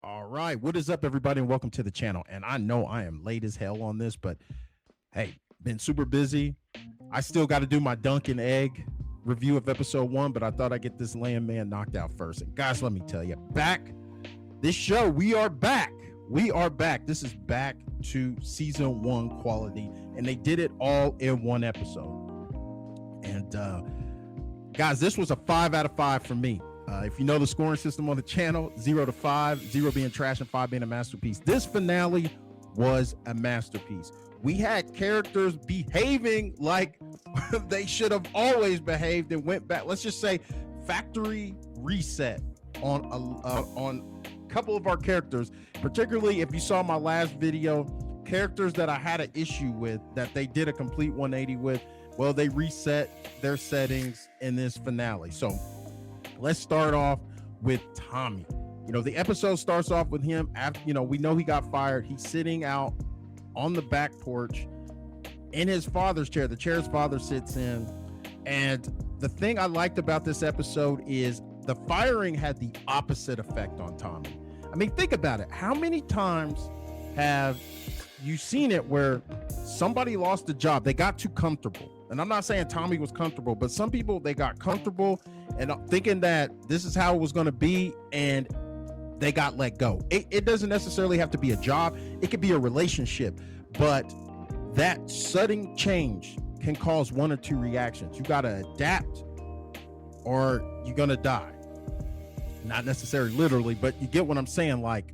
All right. What is up, everybody, and welcome to the channel. And I know I am late as hell on this, but hey, been super busy. I still got to do my Dunkin' Egg review of episode 1, but I thought I'd get this Landman knocked out first. And guys, let me tell you, this show, we are back. We are back. This is back to season 1 quality, and they did it all in one episode. And guys, this was a 5 out of 5 for me. If you know the scoring system on the channel, 0 to 5, 0 being trash and 5 being a masterpiece. This finale was a masterpiece. We had characters behaving like they should have always behaved and went back. Let's just say factory reset on a couple of our characters, particularly if you saw my last video, characters that I had an issue with that they did a complete 180 with. Well, they reset their settings in this finale. So let's start off with Tommy. You know, the episode starts off with him after, we know he got fired. He's sitting out on the back porch in his father's chair, the chair his father sits in. And the thing I liked about this episode is the firing had the opposite effect on Tommy. I mean, think about it. How many times have you seen it where somebody lost a job? They got too comfortable. And I'm not saying Tommy was comfortable, but some people, they got comfortable and thinking that this is how it was going to be, and they got let go. It doesn't necessarily have to be a job. It could be a relationship, but that sudden change can cause one or two reactions. You got to adapt or you're going to die. Not necessarily literally, but you get what I'm saying. Like,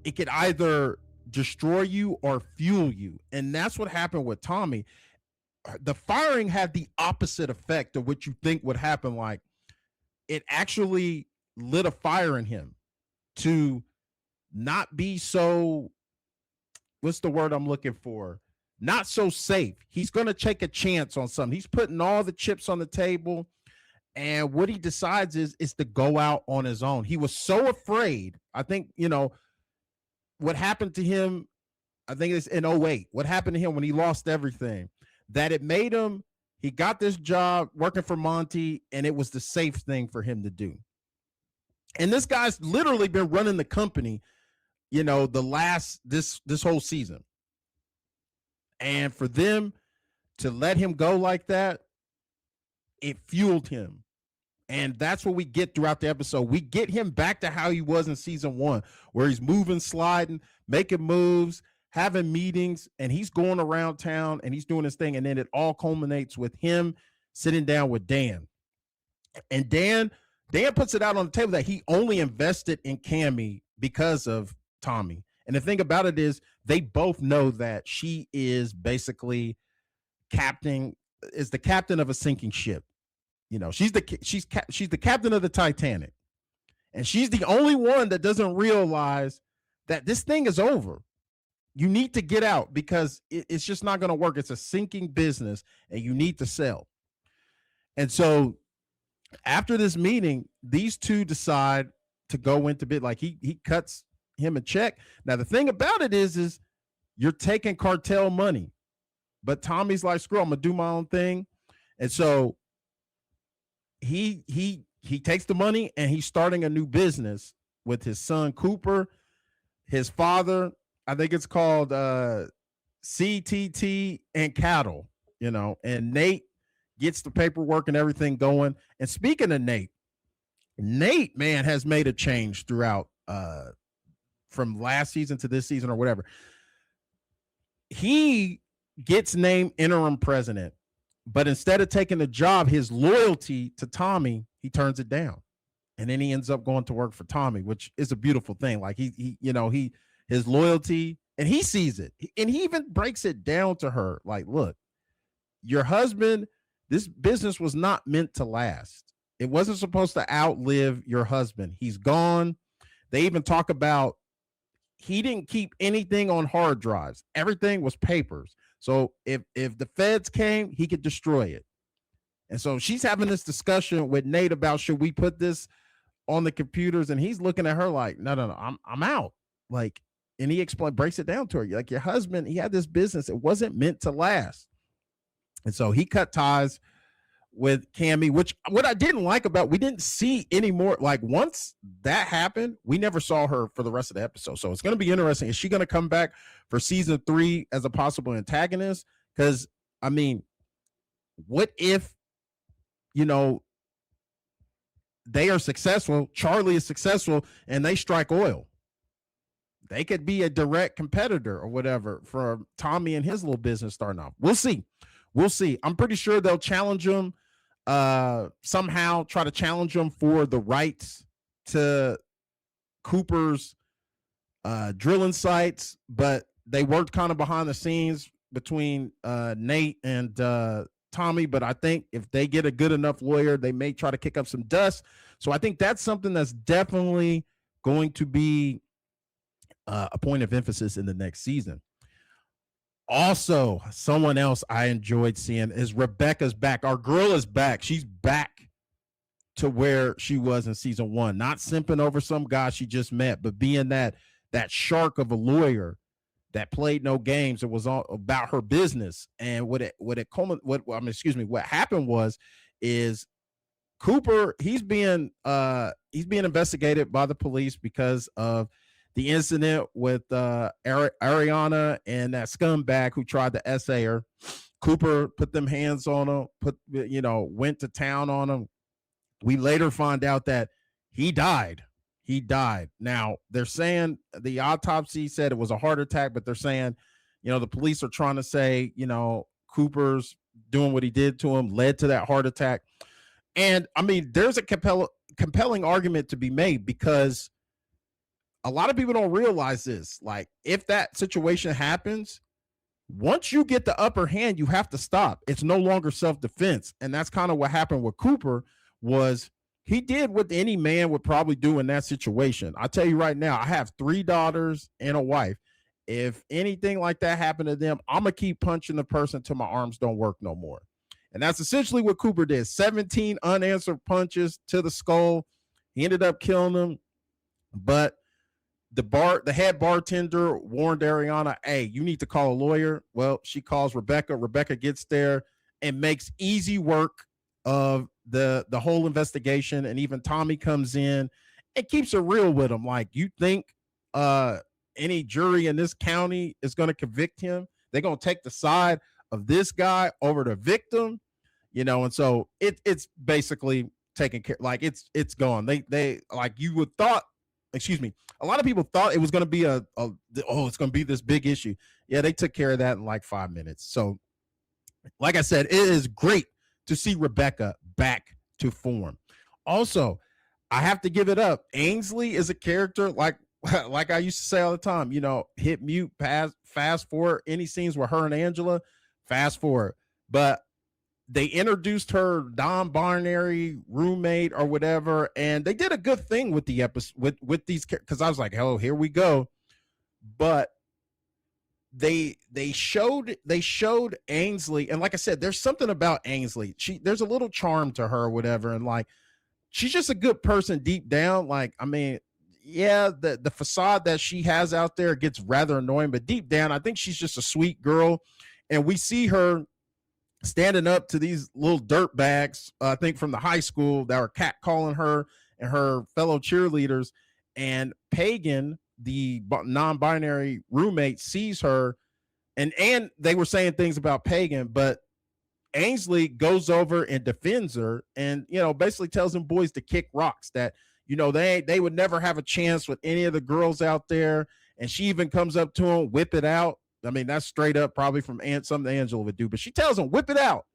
it could either destroy you or fuel you. And that's what happened with Tommy. The firing had the opposite effect of what you think would happen. Like, it actually lit a fire in him to not be so, what's the word I'm looking for? Not so safe. He's going to take a chance on something. He's putting all the chips on the table. And what he decides is to go out on his own. He was so afraid. I think, what happened to him, I think it's in '08, what happened to him when he lost everything, that it made him, he got this job working for Monty, and it was the safe thing for him to do. And this guy's literally been running the company, this whole season. And for them to let him go like that, it fueled him. And that's what we get throughout the episode. We get him back to how he was in season 1, where he's moving, sliding, making moves, having meetings, and he's going around town and he's doing his thing. And then it all culminates with him sitting down with Dan. And Dan puts it out on the table that he only invested in Cammy because of Tommy. And the thing about it is they both know that she is basically the captain of a sinking ship. She's the captain of the Titanic. And she's the only one that doesn't realize that this thing is over. You need to get out because it's just not going to work. It's a sinking business and you need to sell. And so after this meeting, these two decide to go into bid. Like he cuts him a check. Now, the thing about it is you're taking cartel money, but Tommy's like, screw, I'm going to do my own thing. And so he takes the money and he's starting a new business with his son, Cooper, his father. I think it's called CTT and Cattle, and Nate gets the paperwork and everything going. And speaking of Nate, man, has made a change throughout from last season to this season or whatever. He gets named interim president, but instead of taking the job, his loyalty to Tommy, he turns it down. And then he ends up going to work for Tommy, which is a beautiful thing. Like his loyalty, and he sees it, and he even breaks it down to her. Like, look, your husband, this business was not meant to last. It wasn't supposed to outlive your husband. He's gone. They even talk about he didn't keep anything on hard drives. Everything was papers. So if the feds came, he could destroy it. And so she's having this discussion with Nate about, should we put this on the computers? And he's looking at her like, no, I'm out. Like, and he breaks it down to her. Like, your husband, he had this business. It wasn't meant to last. And so he cut ties with Cammy, which what I didn't like about, we didn't see any more. Like once that happened, we never saw her for the rest of the episode. So it's going to be interesting. Is she going to come back for season 3 as a possible antagonist? Because I mean, what if, you know, they are successful, Charlie is successful, and they strike oil? They could be a direct competitor or whatever for Tommy and his little business starting off. We'll see. We'll see. I'm pretty sure they'll challenge him somehow, try to challenge him for the rights to Cooper's drilling sites, but they worked kind of behind the scenes between Nate and Tommy. But I think if they get a good enough lawyer, they may try to kick up some dust. So I think that's something that's definitely going to be a point of emphasis in the next season. Also, someone else I enjoyed seeing is Rebecca's back. Our girl is back. She's back to where she was in season 1, not simping over some guy she just met, but being that shark of a lawyer that played no games. It was all about her business. And what happened is Cooper, he's being investigated by the police because of the incident with Ariana and that scumbag who tried to essay her. Cooper put them hands on him, went to town on him. We later find out that he died. Now, they're saying the autopsy said it was a heart attack, but they're saying, the police are trying to say, Cooper's doing what he did to him led to that heart attack. And I mean, there's a compelling argument to be made, because a lot of people don't realize this. Like, if that situation happens, once you get the upper hand, you have to stop. It's no longer self-defense. And that's kind of what happened with Cooper. Was he did what any man would probably do in that situation. I'll tell you right now, I have 3 daughters and a wife. If anything like that happened to them, I'm going to keep punching the person till my arms don't work no more. And that's essentially what Cooper did. 17 unanswered punches to the skull. He ended up killing them. But the head bartender warned Ariana, hey, you need to call a lawyer. Well, she calls Rebecca. Rebecca gets there and makes easy work of the whole investigation. And even Tommy comes in and keeps it real with him. Like, you think any jury in this county is going to convict him? They're going to take the side of this guy over the victim, and so it's basically taken care. Like, it's gone. They like, you would thought, a lot of people thought it was going to be it's going to be this big issue. Yeah, they took care of that in like 5 minutes. So, like I said, it is great to see Rebecca back to form. Also, I have to give it up. Ainsley is a character like I used to say all the time, hit mute, fast forward any scenes with her and Angela, fast forward. But they introduced her non-binary roommate or whatever, and they did a good thing with the episode with these, because I was like, oh, here we go. But they showed Ainsley, and like I said, there's something about Ainsley. There's a little charm to her or whatever, and like, she's just a good person deep down. Like, I mean, yeah, the facade that she has out there gets rather annoying, but deep down, I think she's just a sweet girl. And we see her standing up to these little dirt bags, I think from the high school, that were catcalling her and her fellow cheerleaders. And Pagan, the non-binary roommate, sees her, and they were saying things about Pagan, but Ainsley goes over and defends her, and basically tells them boys to kick rocks, that they would never have a chance with any of the girls out there. And she even comes up to him, whip it out. I mean, that's straight up probably from something Angela would do, but she tells him, whip it out.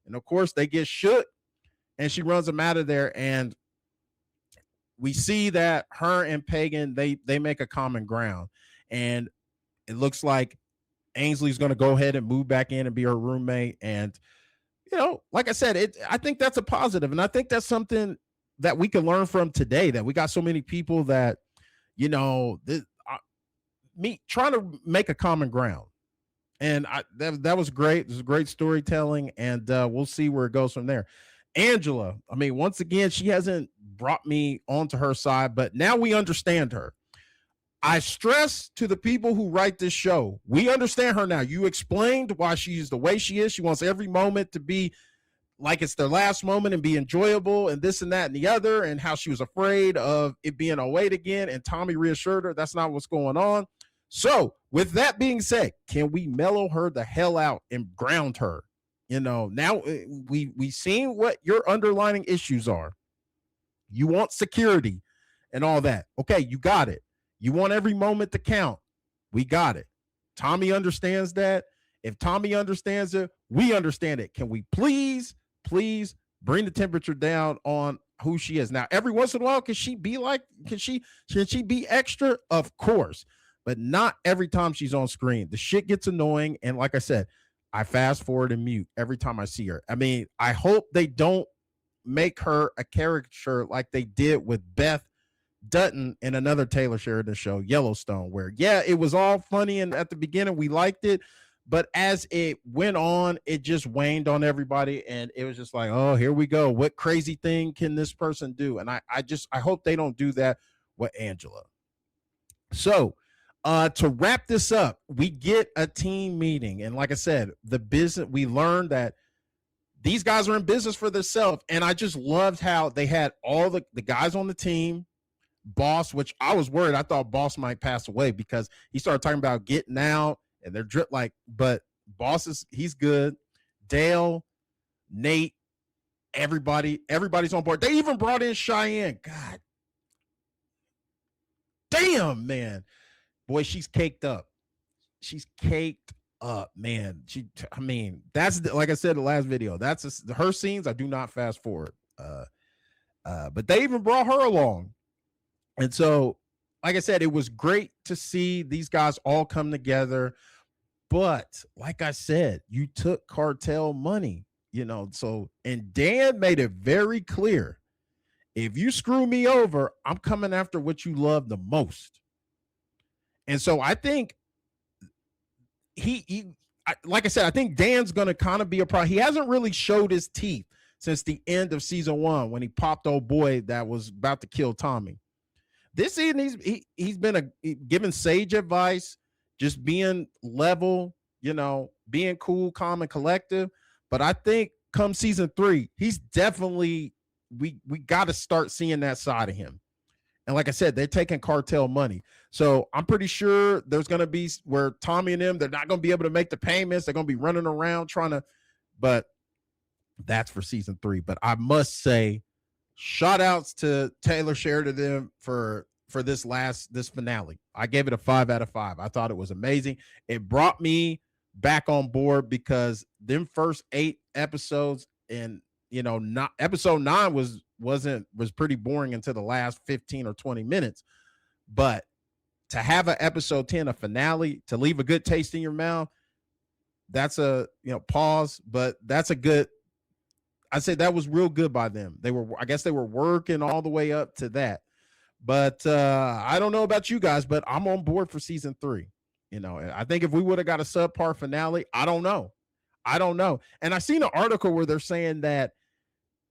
And of course they get shook, and she runs them out of there. And we see that her and Pagan, they make a common ground, and it looks like Ainsley's going to go ahead and move back in and be her roommate. And, like I said, I think that's a positive. And I think that's something that we can learn from today, that we got so many people that, trying to make a common ground. And that was great. It was great storytelling, and we'll see where it goes from there. Angela, I mean, once again, she hasn't brought me onto her side, but now we understand her. I stress to the people who write this show, we understand her now. You explained why she's the way she is. She wants every moment to be like it's their last moment and be enjoyable and this and that and the other, and how she was afraid of it being 08 again. And Tommy reassured her that's not what's going on. So, with that being said, can we mellow her the hell out and ground her? Now we seen what your underlying issues are. You want security and all that. Okay, you got it. You want every moment to count. We got it. Tommy understands that. If Tommy understands it, we understand it. Can we please bring the temperature down on who she is? Now, every once in a while, can she be extra? Of course, but not every time she's on screen. The shit gets annoying. And like I said, I fast forward and mute every time I see her. I mean, I hope they don't make her a caricature like they did with Beth Dutton in another Taylor Sheridan show, Yellowstone, where, yeah, it was all funny and at the beginning we liked it, but as it went on, it just waned on everybody, and it was just like, oh, here we go. What crazy thing can this person do? And I hope they don't do that with Angela. So, to wrap this up, we get a team meeting, and like I said, we learned that these guys are in business for themselves, and I just loved how they had all the guys on the team. Boss, which I was worried. I thought Boss might pass away because he started talking about getting out and they're but Boss he's good. Dale, Nate, everybody's on board. They even brought in Cheyenne. God damn, man. Boy, she's caked up. She's caked up, man. That's like I said in the last video. That's her scenes. I do not fast forward. But they even brought her along. And so, like I said, it was great to see these guys all come together. But like I said, you took cartel money, and Dan made it very clear. If you screw me over, I'm coming after what you love the most. And so I think like I said, I think Dan's going to kind of be a problem. He hasn't really showed his teeth since the end of season 1 when he popped old boy that was about to kill Tommy. This season, he's been giving sage advice, just being level, being cool, calm, and collective. But I think come season 3, he's definitely we got to start seeing that side of him. And like I said, they're taking cartel money. So I'm pretty sure there's going to be where Tommy and them, they're not going to be able to make the payments. They're going to be running around trying to, but that's for season 3. But I must say, shout outs to Taylor Sheridan for this finale. I gave it a 5 out of 5. I thought it was amazing. It brought me back on board because them first 8 episodes and not episode 9 was pretty boring until the last 15 or 20 minutes. But to have an episode 10, a finale, to leave a good taste in your mouth, that's a pause, but that's a good. I say that was real good by them. I guess they were working all the way up to that. But I don't know about you guys, but I'm on board for season 3. I think if we would have got a subpar finale, I don't know. And I seen an article where they're saying that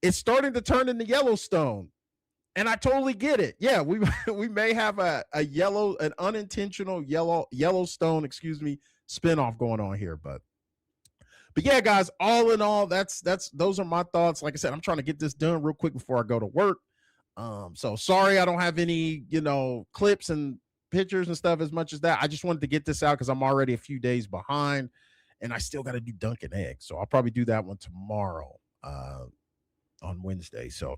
it's starting to turn into Yellowstone. And I totally get it. Yeah, we may have an unintentional Yellowstone, spinoff going on here, but yeah, guys, all in all, those are my thoughts. Like I said, I'm trying to get this done real quick before I go to work. So sorry I don't have any, clips and pictures and stuff as much as that. I just wanted to get this out because I'm already a few days behind and I still got to do Dunkin' Eggs. So I'll probably do that one tomorrow on Wednesday. So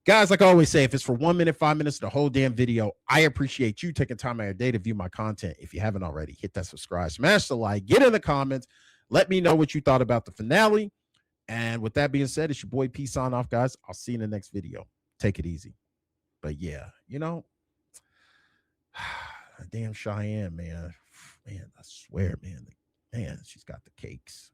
guys, like I always say, if it's for 1 minute, 5 minutes, the whole damn video, I appreciate you taking time out of your day to view my content. If you haven't already, hit that subscribe, smash the like, get in the comments. Let me know what you thought about the finale. And with that being said, it's your boy P sign off, guys. I'll see you in the next video. Take it easy. But yeah, damn Cheyenne, man. Man, I swear, man, she's got the cakes.